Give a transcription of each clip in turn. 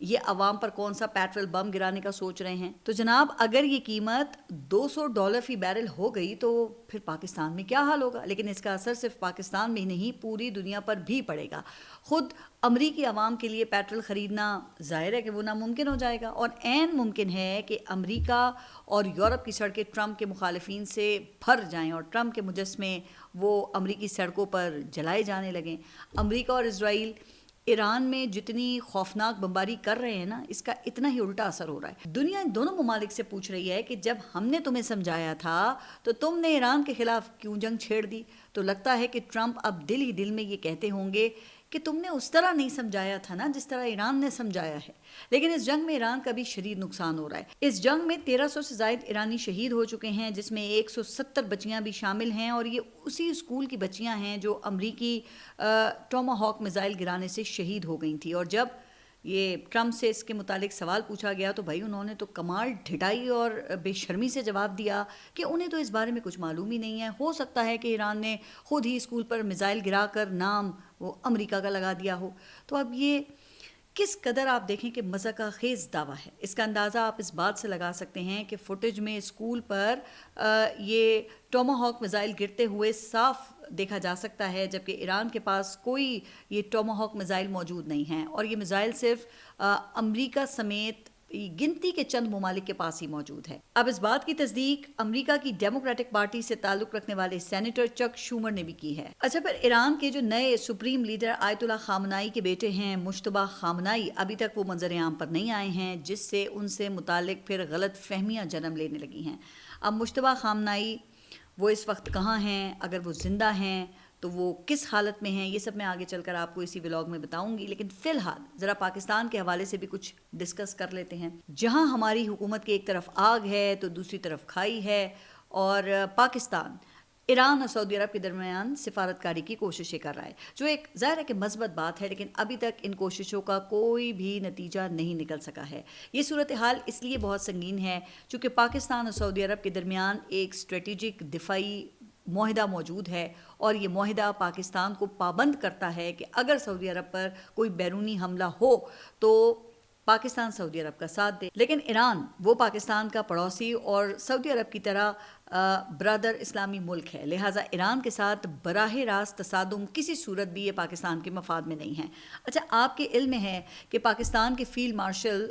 یہ عوام پر کون سا پیٹرول بم گرانے کا سوچ رہے ہیں؟ تو جناب اگر یہ قیمت $200 فی بیرل ہو گئی تو پھر پاکستان میں کیا حال ہوگا؟ لیکن اس کا اثر صرف پاکستان میں ہی نہیں پوری دنیا پر بھی پڑے گا۔ خود امریکی عوام کے لیے پیٹرول خریدنا ظاہر ہے کہ وہ ناممکن ہو جائے گا، اور عین ممکن ہے کہ امریکہ اور یورپ کی سڑکیں ٹرمپ کے مخالفین سے بھر جائیں اور ٹرمپ کے مجسمے وہ امریکی سڑکوں پر جلائے جانے لگیں۔ امریکہ اور اسرائیل ایران میں جتنی خوفناک بمباری کر رہے ہیں نا، اس کا اتنا ہی الٹا اثر ہو رہا ہے۔ دنیا ان دونوں ممالک سے پوچھ رہی ہے کہ جب ہم نے تمہیں سمجھایا تھا تو تم نے ایران کے خلاف کیوں جنگ چھیڑ دی؟ تو لگتا ہے کہ ٹرمپ اب دل ہی دل میں یہ کہتے ہوں گے کہ تم نے اس طرح نہیں سمجھایا تھا نا جس طرح ایران نے سمجھایا ہے۔ لیکن اس جنگ میں ایران کا بھی شدید نقصان ہو رہا ہے۔ اس جنگ میں 1300 سے زائد ایرانی شہید ہو چکے ہیں، جس میں 170 بچیاں بھی شامل ہیں، اور یہ اسی اسکول کی بچیاں ہیں جو امریکی ٹوماہاک میزائل گرانے سے شہید ہو گئی تھی۔ اور جب یہ ٹرمپ سے اس کے متعلق سوال پوچھا گیا تو بھائی انہوں نے تو کمال ڈھٹائی اور بے شرمی سے جواب دیا کہ انہیں تو اس بارے میں کچھ معلوم ہی نہیں ہے، ہو سکتا ہے کہ ایران نے خود ہی اسکول پر میزائل گرا کر نام وہ امریکہ کا لگا دیا ہو۔ تو اب یہ کس قدر آپ دیکھیں کہ مذاق خیز دعویٰ ہے۔ اس کا اندازہ آپ اس بات سے لگا سکتے ہیں کہ فوٹیج میں اسکول پر یہ ٹوماہاک میزائل گرتے ہوئے صاف دیکھا جا سکتا ہے، جبکہ ایران کے پاس کوئی یہ ٹوماہاک میزائل موجود نہیں ہیں، اور یہ میزائل صرف امریکہ سمیت گنتی کے چند ممالک کے پاس ہی موجود ہے۔ اب اس بات کی تصدیق امریکہ کی ڈیموکریٹک پارٹی سے تعلق رکھنے والے سینیٹر چک شومر نے بھی کی ہے۔ اچھا، پھر ایران کے جو نئے سپریم لیڈر آیت اللہ خامنائی کے بیٹے ہیں مجتبیٰ خامنائی، ابھی تک وہ منظر عام پر نہیں آئے ہیں، جس سے ان سے متعلق پھر غلط فہمیاں جنم لینے لگی ہیں۔ اب مجتبیٰ خامنائی وہ اس وقت کہاں ہیں، اگر وہ زندہ ہیں تو وہ کس حالت میں ہیں، یہ سب میں آگے چل کر آپ کو اسی ولاگ میں بتاؤں گی۔ لیکن فی الحال ذرا پاکستان کے حوالے سے بھی کچھ ڈسکس کر لیتے ہیں۔ جہاں ہماری حکومت کی ایک طرف آگ ہے تو دوسری طرف کھائی ہے، اور پاکستان ایران اور سعودی عرب کے درمیان سفارتکاری کی کوششیں کر رہا ہے، جو ایک ظاہر ہے کہ مثبت بات ہے، لیکن ابھی تک ان کوششوں کا کوئی بھی نتیجہ نہیں نکل سکا ہے۔ یہ صورتحال اس لیے بہت سنگین ہے چونکہ پاکستان اور سعودی عرب کے درمیان ایک اسٹریٹجک دفاعی معاہدہ موجود ہے، اور یہ معاہدہ پاکستان کو پابند کرتا ہے کہ اگر سعودی عرب پر کوئی بیرونی حملہ ہو تو پاکستان سعودی عرب کا ساتھ دے۔ لیکن ایران وہ پاکستان کا پڑوسی اور سعودی عرب کی طرح برادر اسلامی ملک ہے، لہٰذا ایران کے ساتھ براہ راست تصادم کسی صورت بھی یہ پاکستان کے مفاد میں نہیں ہے۔ اچھا، آپ کے علم میں ہے کہ پاکستان کے فیلڈ مارشل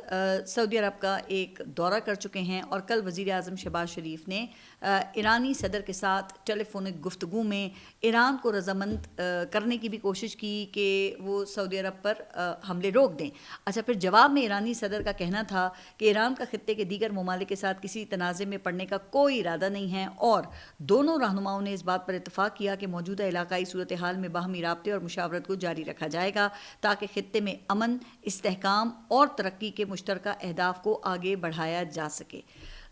سعودی عرب کا ایک دورہ کر چکے ہیں، اور کل وزیر اعظم شہباز شریف نے ایرانی صدر کے ساتھ ٹیلی فونک گفتگو میں ایران کو رضامند کرنے کی بھی کوشش کی کہ وہ سعودی عرب پر حملے روک دیں۔ اچھا، پھر جواب میں ایرانی صدر کا کہنا تھا کہ ایران کا خطے کے دیگر ممالک کے ساتھ کسی تنازع میں پڑنے کا کوئی ارادہ نہیں ہے، اور دونوں رہنماؤں نے اس بات پر اتفاق کیا کہ موجودہ علاقائی صورتحال میں باہمی رابطے اور مشاورت کو جاری رکھا جائے گا تاکہ خطے میں امن، استحکام اور ترقی کے مشترکہ اہداف کو آگے بڑھایا جا سکے۔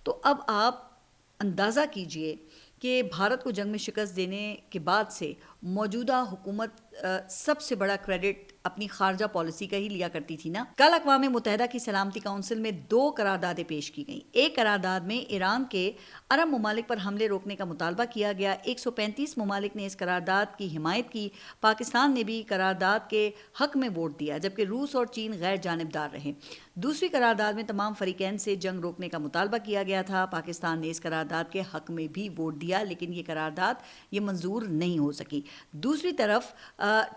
تو اب آپ اندازہ کیجئے کہ بھارت کو جنگ میں شکست دینے کے بعد سے موجودہ حکومت سب سے بڑا کریڈٹ اپنی خارجہ پالیسی کا ہی لیا کرتی تھی نا۔ کل اقوام متحدہ کی سلامتی کونسل میں 2 قراردادیں پیش کی گئیں۔ ایک قرارداد میں ایران کے عرب ممالک پر حملے روکنے کا مطالبہ کیا گیا۔ 135 ممالک نے اس قرارداد کی حمایت کی۔ پاکستان نے بھی قرارداد کے حق میں ووٹ دیا، جبکہ روس اور چین غیر جانبدار رہے۔ دوسری قرارداد میں تمام فریقین سے جنگ روکنے کا مطالبہ کیا گیا تھا۔ پاکستان نے اس قرارداد کے حق میں بھی ووٹ دیا، لیکن یہ قرارداد منظور نہیں ہو سکی۔ دوسری طرف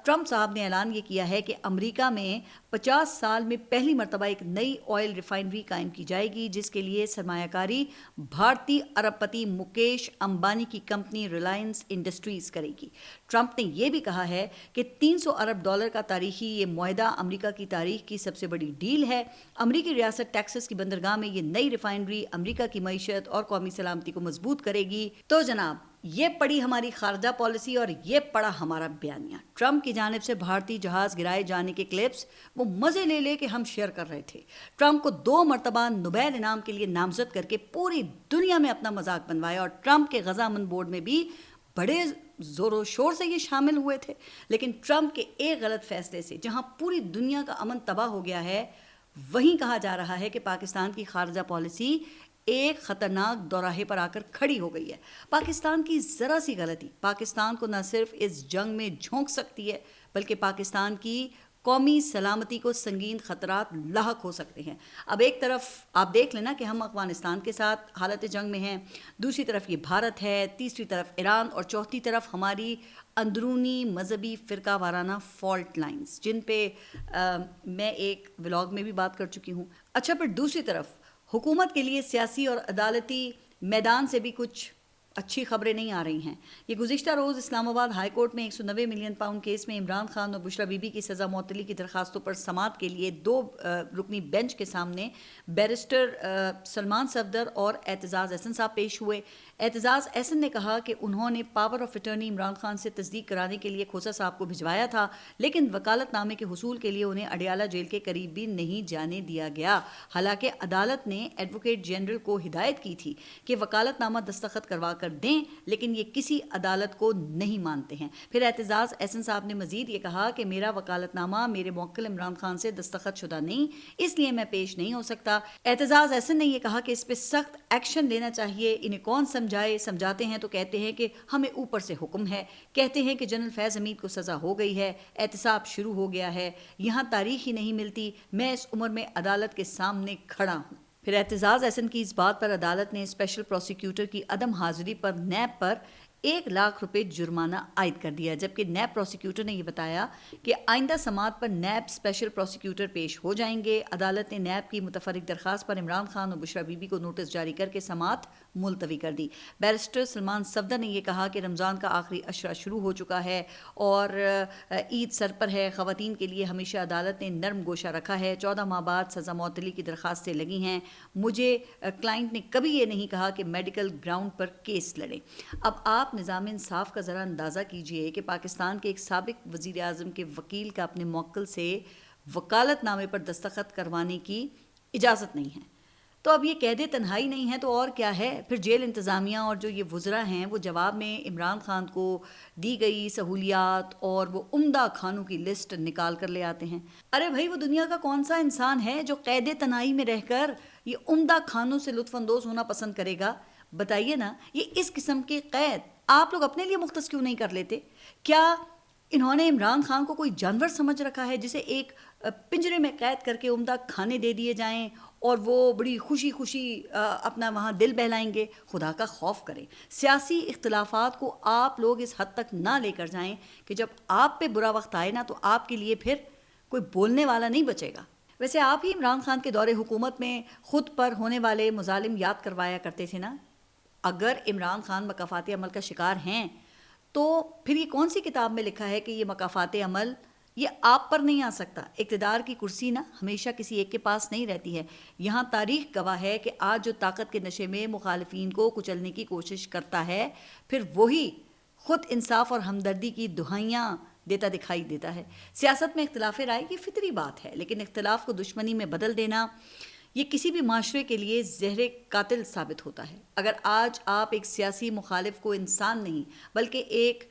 ٹرمپ صاحب نے اعلان یہ کیا ہے کہ امریکہ میں 50 سال میں پہلی مرتبہ ایک نئی آئل ریفائنری قائم کی جائے گی، جس کے لیے سرمایہ کاری بھارتی ارب پتی مکیش امبانی کی کمپنی ریلائنس انڈسٹریز کرے گی۔ ٹرمپ نے یہ بھی کہا ہے کہ $300 ارب کا تاریخی یہ معاہدہ امریکہ کی تاریخ کی سب سے بڑی ڈیل ہے۔ امریکی ریاست ٹیکساس کی بندرگاہ میں یہ نئی ریفائنری امریکہ کی معیشت اور قومی سلامتی کو مضبوط کرے گی۔ تو جناب، یہ پڑی ہماری خارجہ پالیسی اور یہ پڑا ہمارا بیانیہ۔ ٹرمپ کی جانب سے بھارتی جہاز گرائے جانے کے کلپس وہ مزے لے لے کے ہم شیئر کر رہے تھے۔ ٹرمپ کو 2 مرتبہ نوبیل انعام کے لیے نامزد کر کے پوری دنیا میں اپنا مذاق بنوایا، اور ٹرمپ کے غزہ امن بورڈ میں بھی بڑے زور و شور سے یہ شامل ہوئے تھے۔ لیکن ٹرمپ کے ایک غلط فیصلے سے جہاں پوری دنیا کا امن تباہ ہو گیا ہے، وہیں کہا جا رہا ہے کہ پاکستان کی خارجہ پالیسی ایک خطرناک دوراہے پر آ کر کھڑی ہو گئی ہے۔ پاکستان کی ذرا سی غلطی پاکستان کو نہ صرف اس جنگ میں جھونک سکتی ہے، بلکہ پاکستان کی قومی سلامتی کو سنگین خطرات لاحق ہو سکتے ہیں۔ اب ایک طرف آپ دیکھ لینا کہ ہم افغانستان کے ساتھ حالت جنگ میں ہیں، دوسری طرف یہ بھارت ہے، تیسری طرف ایران، اور چوتھی طرف ہماری اندرونی مذہبی فرقہ وارانہ فالٹ لائنز، جن پہ میں ایک ولاگ میں بھی بات کر چکی ہوں۔ اچھا، پھر دوسری طرف حکومت کے لیے سیاسی اور عدالتی میدان سے بھی کچھ اچھی خبریں نہیں آ رہی ہیں۔ یہ گزشتہ روز اسلام آباد ہائی کورٹ میں 190 ملین پاؤنڈ کیس میں عمران خان اور بشرا بی بی کی سزا معطلی کی درخواستوں پر سماعت کے لیے 2 رکنی بینچ کے سامنے بیرسٹر سلمان صفدر اور اعتزاز احسن صاحب پیش ہوئے۔ اعتزاز احسن نے کہا کہ انہوں نے power of attorney Imran Khan سے تصدیق کرانے کے لیے کھوسا صاحب کو بھجوایا تھا، لیکن وکالت نامے کے حصول کے لیے انہیں اڈیالہ جیل کے قریب بھی نہیں جانے دیا گیا۔ حالانکہ عدالت نے ایڈوکیٹ جنرل کو ہدایت کی تھی کہ وکالت نامہ دستخط کروا کر دیں، لیکن یہ کسی عدالت کو نہیں مانتے ہیں۔ پھر اعتزاز احسن صاحب نے مزید یہ کہا کہ میرا وکالت نامہ میرے موکل عمران خان سے دستخط شدہ نہیں، اس لیے میں پیش نہیں ہو سکتا۔ اعتزاز احسن نے یہ کہا کہ اس پہ سخت ایکشن لینا چاہیے، انہیں کون سمجھاتے ہیں تو کہتے ہیں کہ ہمیں اوپر سے حکم ہے، کہتے ہیں کہ جنرل فیض حمید کو سزا ہو گئی ہے، احتساب شروع ہو گیا ہے، یہاں تاریخ ہی نہیں ملتی، میں اس عمر میں عدالت کے سامنے کھڑا ہوں۔ پھر اعتزاز احسن کی اس بات پر عدالت نے اسپیشل پروسیکیوٹر کی عدم حاضری پر نیب پر 1,00,000 روپے جرمانہ عائد کر دیا، جبکہ نیب پروسیکیوٹر نے یہ بتایا کہ آئندہ سماعت پر نیب اسپیشل پروسیکیوٹر پیش ہو جائیں گے۔ عدالت نے نیب کی متفرق درخواست پر عمران خان اور بشرا بی بی کو نوٹس جاری کر کے سماعت ملتوی کر دی۔ بیرسٹر سلمان صفدر نے یہ کہا کہ رمضان کا آخری عشرہ شروع ہو چکا ہے اور عید سر پر ہے، خواتین کے لیے ہمیشہ عدالت نے نرم گوشہ رکھا ہے، 14 ماہ بعد سزا معطلی کی درخواستیں لگی ہیں، مجھے کلائنٹ نے کبھی یہ نہیں کہا کہ میڈیکل گراؤنڈ پر کیس لڑیں۔ اب آپ نظام انصاف کا ذرا اندازہ کیجئے کہ پاکستان کے ایک سابق وزیر اعظم کے وکیل کا اپنے موکل سے وکالت نامے پر دستخط کروانے کی اجازت نہیں ہے، تو اب یہ قید تنہائی نہیں ہے تو اور کیا ہے؟ پھر جیل انتظامیہ اور جو یہ وزراء ہیں وہ جواب میں عمران خان کو دی گئی سہولیات اور وہ عمدہ کھانوں کی لسٹ نکال کر لے آتے ہیں۔ ارے بھائی، وہ دنیا کا کون سا انسان ہے جو قید تنہائی میں رہ کر یہ عمدہ کھانوں سے لطف اندوز ہونا پسند کرے گا؟ بتائیے نا، یہ اس قسم کی قید آپ لوگ اپنے لیے مختص کیوں نہیں کر لیتے؟ کیا انہوں نے عمران خان کو کوئی جانور سمجھ رکھا ہے جسے ایک پنجرے میں قید کر کے عمدہ کھانے دے دیے جائیں اور وہ بڑی خوشی خوشی اپنا وہاں دل بہلائیں گے؟ خدا کا خوف کریں، سیاسی اختلافات کو آپ لوگ اس حد تک نہ لے کر جائیں کہ جب آپ پہ برا وقت آئے نا تو آپ کے لیے پھر کوئی بولنے والا نہیں بچے گا۔ ویسے آپ ہی عمران خان کے دور حکومت میں خود پر ہونے والے مظالم یاد کروایا کرتے تھے نا۔ اگر عمران خان مکافات عمل کا شکار ہیں تو پھر یہ کون سی کتاب میں لکھا ہے کہ یہ مکافات عمل یہ آپ پر نہیں آ سکتا؟ اقتدار کی کرسی نا ہمیشہ کسی ایک کے پاس نہیں رہتی ہے۔ یہاں تاریخ گواہ ہے کہ آج جو طاقت کے نشے میں مخالفین کو کچلنے کی کوشش کرتا ہے، پھر وہی خود انصاف اور ہمدردی کی دہائیاں دیتا دکھائی دیتا ہے۔ سیاست میں اختلاف رائے کی فطری بات ہے، لیکن اختلاف کو دشمنی میں بدل دینا یہ کسی بھی معاشرے کے لیے زہر قاتل ثابت ہوتا ہے۔ اگر آج آپ ایک سیاسی مخالف کو انسان نہیں بلکہ ایک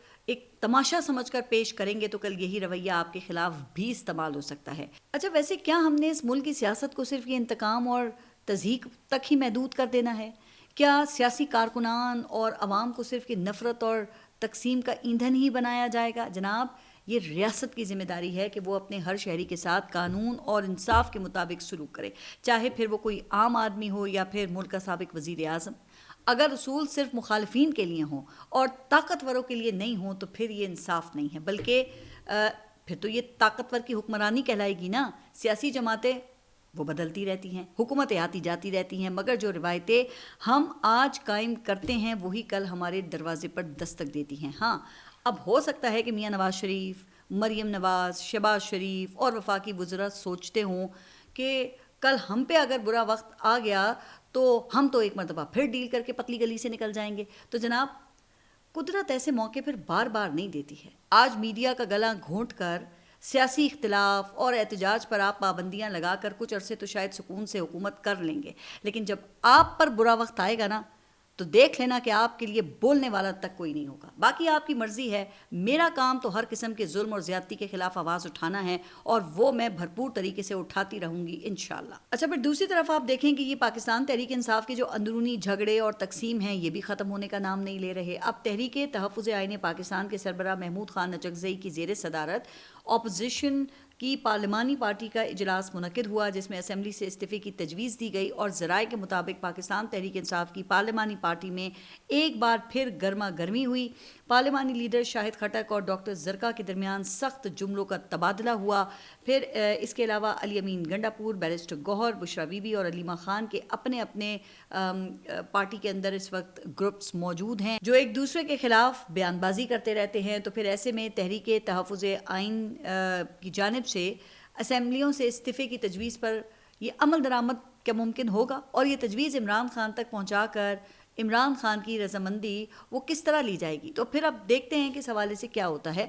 تماشا سمجھ کر پیش کریں گے تو کل یہی رویہ آپ کے خلاف بھی استعمال ہو سکتا ہے۔ اچھا، ویسے کیا ہم نے اس ملک کی سیاست کو صرف یہ انتقام اور تضحیک تک ہی محدود کر دینا ہے؟ کیا سیاسی کارکنان اور عوام کو صرف یہ نفرت اور تقسیم کا ایندھن ہی بنایا جائے گا؟ جناب، یہ ریاست کی ذمہ داری ہے کہ وہ اپنے ہر شہری کے ساتھ قانون اور انصاف کے مطابق سلوک کرے، چاہے پھر وہ کوئی عام آدمی ہو یا پھر ملک کا سابق وزیر اعظم۔ اگر اصول صرف مخالفین کے لیے ہوں اور طاقتوروں کے لیے نہیں ہوں تو پھر یہ انصاف نہیں ہے، بلکہ پھر تو یہ طاقتور کی حکمرانی کہلائے گی نا۔ سیاسی جماعتیں وہ بدلتی رہتی ہیں، حکومتیں آتی جاتی رہتی ہیں، مگر جو روایتیں ہم آج قائم کرتے ہیں وہی کل ہمارے دروازے پر دستک دیتی ہیں۔ ہاں، اب ہو سکتا ہے کہ میاں نواز شریف، مریم نواز، شہباز شریف اور وفاقی وزراء سوچتے ہوں کہ کل ہم پہ اگر برا وقت آ گیا تو ہم تو ایک مرتبہ پھر ڈیل کر کے پتلی گلی سے نکل جائیں گے۔ تو جناب، قدرت ایسے موقع پھر بار بار نہیں دیتی ہے۔ آج میڈیا کا گلا گھونٹ کر سیاسی اختلاف اور احتجاج پر آپ پابندیاں لگا کر کچھ عرصے تو شاید سکون سے حکومت کر لیں گے، لیکن جب آپ پر برا وقت آئے گا نا تو دیکھ لینا کہ آپ کے لیے بولنے والا تک کوئی نہیں ہوگا۔ باقی آپ کی مرضی ہے، میرا کام تو ہر قسم کے ظلم اور زیادتی کے خلاف آواز اٹھانا ہے اور وہ میں بھرپور طریقے سے اٹھاتی رہوں گی انشاءاللہ۔ اچھا، پھر دوسری طرف آپ دیکھیں کہ یہ پاکستان تحریک انصاف کے جو اندرونی جھگڑے اور تقسیم ہیں یہ بھی ختم ہونے کا نام نہیں لے رہے۔ اب تحریک تحفظ آئین پاکستان کے سربراہ محمود خان نجکزئی کی زیر صدارت اپوزیشن کی پارلیمانی پارٹی کا اجلاس منعقد ہوا جس میں اسمبلی سے استعفے کی تجویز دی گئی اور ذرائع کے مطابق پاکستان تحریک انصاف کی پارلیمانی پارٹی میں ایک بار پھر گرما گرمی ہوئی. پارلیمانی لیڈر شاہد خٹک اور ڈاکٹر زرکا کے درمیان سخت جملوں کا تبادلہ ہوا. پھر اس کے علاوہ علی امین Gandapur, barrister Gauhar, Bushra be be اور علیمہ خان کے اپنے اپنے پارٹی کے اندر اس وقت گروپس موجود ہیں جو ایک دوسرے کے خلاف بیان بازی کرتے رہتے ہیں. تو پھر ایسے میں تحریک تحفظ آئین کی جانب سے اسمبلیوں سے استعفے کی تجویز پر یہ عمل درآمد کیا ممکن ہوگا، اور یہ تجویز عمران خان تک پہنچا کر عمران خان کی رضامندی وہ کس طرح لی جائے گی. تو پھر اب دیکھتے ہیں کہ اس حوالے سے کیا ہوتا ہے.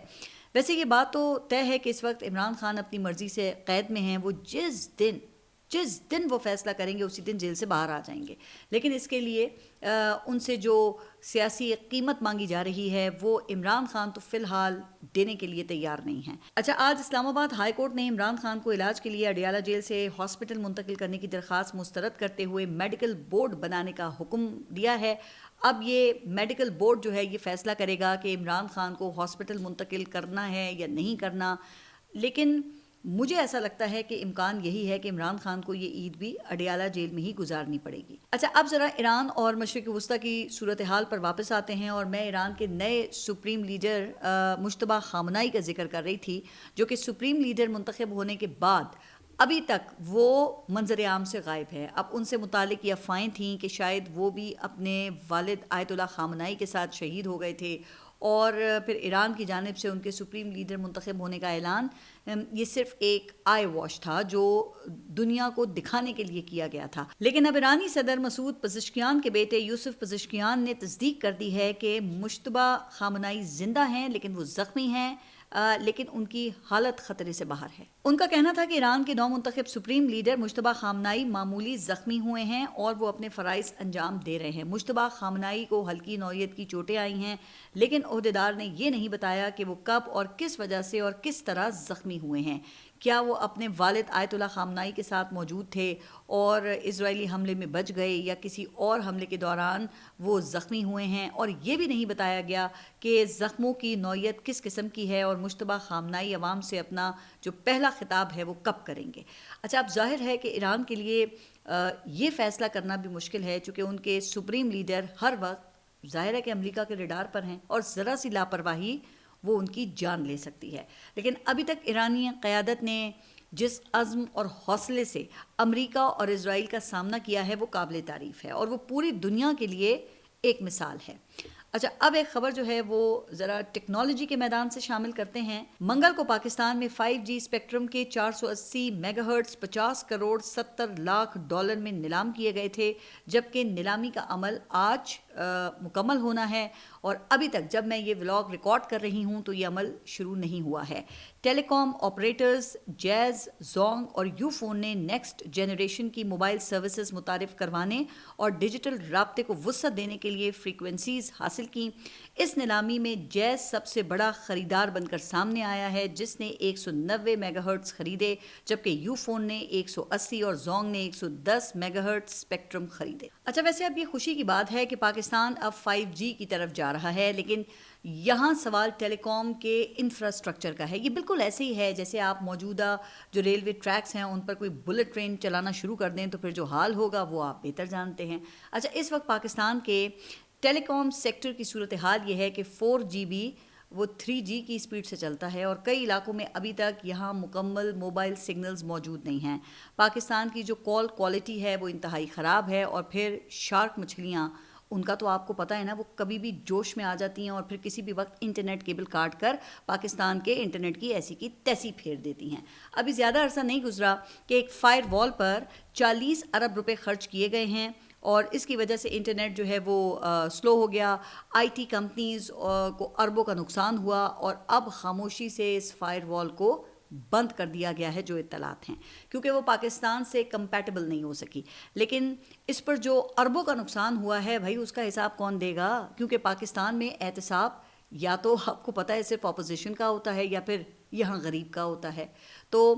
ویسے یہ بات تو طے ہے کہ اس وقت عمران خان اپنی مرضی سے قید میں ہیں. وہ جس دن وہ فیصلہ کریں گے اسی دن جیل سے باہر آ جائیں گے، لیکن اس کے لیے ان سے جو سیاسی قیمت مانگی جا رہی ہے وہ عمران خان تو فی الحال دینے کے لیے تیار نہیں ہیں. اچھا، آج اسلام آباد ہائی کورٹ نے عمران خان کو علاج کے لیے اڈیالہ جیل سے ہاسپٹل منتقل کرنے کی درخواست مسترد کرتے ہوئے میڈیکل بورڈ بنانے کا حکم دیا ہے. اب یہ میڈیکل بورڈ جو ہے یہ فیصلہ کرے گا کہ عمران خان کو ہاسپٹل منتقل کرنا ہے یا نہیں کرنا. لیکن مجھے ایسا لگتا ہے کہ امکان یہی ہے کہ عمران خان کو یہ عید بھی اڈیالہ جیل میں ہی گزارنی پڑے گی. اچھا، اب ذرا ایران اور مشرق وسطیٰ کی صورتحال پر واپس آتے ہیں، اور میں ایران کے نئے سپریم لیڈر مجتبیٰ خامنائی کا ذکر کر رہی تھی، جو کہ سپریم لیڈر منتخب ہونے کے بعد ابھی تک وہ منظر عام سے غائب ہے. اب ان سے متعلق یہ افواہیں تھیں کہ شاید وہ بھی اپنے والد آیت اللہ خامنائی کے ساتھ شہید ہو گئے تھے، اور پھر ایران کی جانب سے ان کے سپریم لیڈر منتخب ہونے کا اعلان یہ صرف ایک آئی واش تھا جو دنیا کو دکھانے کے لیے کیا گیا تھا. لیکن اب ایرانی صدر مسعود پزشکیان کے بیٹے یوسف پزشکیان نے تصدیق کر دی ہے کہ مجتبیٰ خامنائی زندہ ہیں، لیکن وہ زخمی ہیں، لیکن ان کی حالت خطرے سے باہر ہے. ان کا کہنا تھا کہ ایران کے نو منتخب سپریم لیڈر مجتبیٰ خامنائی معمولی زخمی ہوئے ہیں اور وہ اپنے فرائض انجام دے رہے ہیں. مجتبیٰ خامنائی کو ہلکی نوعیت کی چوٹیں آئی ہیں، لیکن عہدیدار نے یہ نہیں بتایا کہ وہ کب اور کس وجہ سے اور کس طرح زخمی ہوئے ہیں. کیا وہ اپنے والد آیت اللہ خامنائی کے ساتھ موجود تھے اور اسرائیلی حملے میں بچ گئے، یا کسی اور حملے کے دوران وہ زخمی ہوئے ہیں؟ اور یہ بھی نہیں بتایا گیا کہ زخموں کی نوعیت کس قسم کی ہے، اور مجتبیٰ خامنائی عوام سے اپنا جو پہلا خطاب ہے وہ کب کریں گے. اچھا، اب ظاہر ہے کہ ایران کے لیے یہ فیصلہ کرنا بھی مشکل ہے، چونکہ ان کے سپریم لیڈر ہر وقت ظاہر ہے کہ امریکہ کے ریڈار پر ہیں، اور ذرا سی لاپرواہی وہ ان کی جان لے سکتی ہے. لیکن ابھی تک ایرانی قیادت نے جس عزم اور حوصلے سے امریکہ اور اسرائیل کا سامنا کیا ہے وہ قابل تعریف ہے، اور وہ پوری دنیا کے لیے ایک مثال ہے. اچھا، اب ایک خبر جو ہے وہ ذرا ٹیکنالوجی کے میدان سے شامل کرتے ہیں. منگل کو پاکستان میں 5G اسپیکٹرم کے 480 میگا ہرٹز $50 کروڑ 70 لاکھ میں نیلام کیے گئے تھے، جبکہ نیلامی کا عمل آج مکمل ہونا ہے، اور ابھی تک جب میں یہ ولاگ ریکارڈ کر رہی ہوں تو یہ عمل شروع نہیں ہوا ہے. ٹیلی کام آپریٹرز جیز، زونگ اور یو فون نے نیکسٹ جنریشن کی موبائل سروسز متعارف کروانے اور ڈیجیٹل رابطے کو وسعت دینے کے لیے فریکوینسیز حاصل کی. اس نیلامی میں جیز سب سے بڑا خریدار بن کر سامنے آیا ہے، جس نے 190 میگا ہرٹز خریدے، جبکہ یو فون نے 180 اور زونگ نے 110 میگا ہرٹز اسپیکٹرم خریدے. اچھا، ویسے اب یہ خوشی کی بات ہے کہ پاکستان اب 5G کی طرف جا رہا ہے، لیکن یہاں سوال ٹیلی کام کے انفراسٹرکچر کا ہے. یہ بالکل ایسے ہی ہے جیسے آپ موجودہ جو ریلوے ٹریکس ہیں ان پر کوئی بلٹ ٹرین چلانا شروع کر دیں تو پھر جو حال ہوگا وہ آپ بہتر جانتے ہیں. اچھا، اس وقت پاکستان کے ٹیلی کام سیکٹر کی صورتحال یہ ہے کہ 4GB وہ 3G کی اسپیڈ سے چلتا ہے، اور کئی علاقوں میں ابھی تک یہاں مکمل موبائل سگنلز موجود نہیں ہیں. پاکستان کی جو کال کوالٹی ہے وہ انتہائی خراب ہے، اور پھر شارک مچھلیاں ان کا تو آپ کو پتہ ہے نا، وہ کبھی بھی جوش میں آ جاتی ہیں اور پھر کسی بھی وقت انٹرنیٹ کیبل کاٹ کر پاکستان کے انٹرنیٹ کی ایسی کی تیسی پھیر دیتی ہیں. ابھی زیادہ عرصہ نہیں گزرا کہ ایک فائر وال پر 40 ارب روپے خرچ کیے گئے ہیں، اور اس کی وجہ سے انٹرنیٹ جو ہے وہ سلو ہو گیا. IT کمپنیز کو اربوں کا نقصان ہوا، اور اب خاموشی سے اس فائر وال کو بند کر دیا گیا ہے جو اطلاعات ہیں، کیونکہ وہ پاکستان سے کمپیٹیبل نہیں ہو سکی. لیکن اس پر جو اربوں کا نقصان ہوا ہے بھائی، اس کا حساب کون دے گا؟ کیونکہ پاکستان میں احتساب یا تو آپ کو پتہ ہے صرف اپوزیشن کا ہوتا ہے یا پھر یہاں غریب کا ہوتا ہے. تو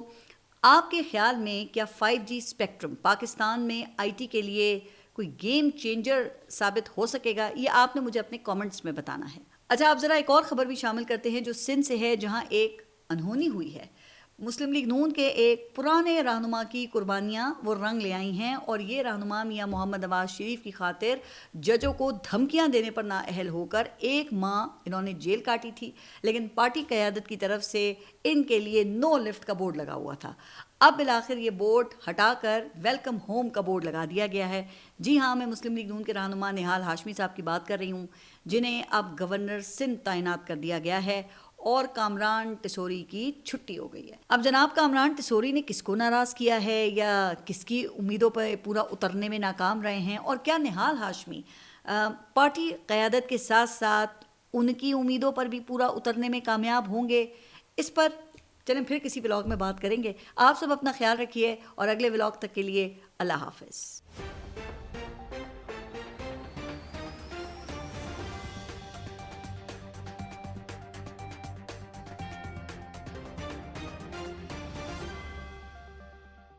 آپ کے خیال میں کیا 5G اسپیکٹرم پاکستان میں IT کے لیے کوئی گیم چینجر ثابت ہو سکے گا؟ یہ آپ نے مجھے اپنے کامنٹس میں بتانا ہے. اچھا، آپ ذرا ایک اور خبر بھی شامل کرتے ہیں جو سندھ سے ہے، جہاں ایک انہونی ہوئی ہے. مسلم لیگ نون کے ایک پرانے رہنما کی قربانیاں وہ رنگ لے آئی ہیں، اور یہ رہنما میاں محمد نواز شریف کی خاطر ججوں کو دھمکیاں دینے پر نااہل ہو کر 1 ماہ انہوں نے جیل کاٹی تھی، لیکن پارٹی قیادت کی طرف سے ان کے لیے نو لفٹ کا بورڈ لگا ہوا تھا۔ اب بالآخر یہ بورڈ ہٹا کر ویلکم ہوم کا بورڈ لگا دیا گیا ہے۔ جی ہاں، میں مسلم لیگ نون کے رہنما نہال ہاشمی صاحب کی بات کر رہی ہوں، جنہیں اب گورنر سندھ تعینات کر دیا گیا ہے اور کامران ٹیسوری کی چھٹی ہو گئی ہے۔ اب جناب کامران ٹیسوری نے کس کو ناراض کیا ہے یا کس کی امیدوں پر پورا اترنے میں ناکام رہے ہیں، اور کیا نہال ہاشمی پارٹی قیادت کے ساتھ ساتھ ان کی امیدوں پر بھی پورا اترنے میں کامیاب ہوں گے، اس پر چلیں پھر کسی ولاگ میں بات کریں گے۔ آپ سب اپنا خیال رکھیے اور اگلے ولاگ تک کے لیے اللہ حافظ۔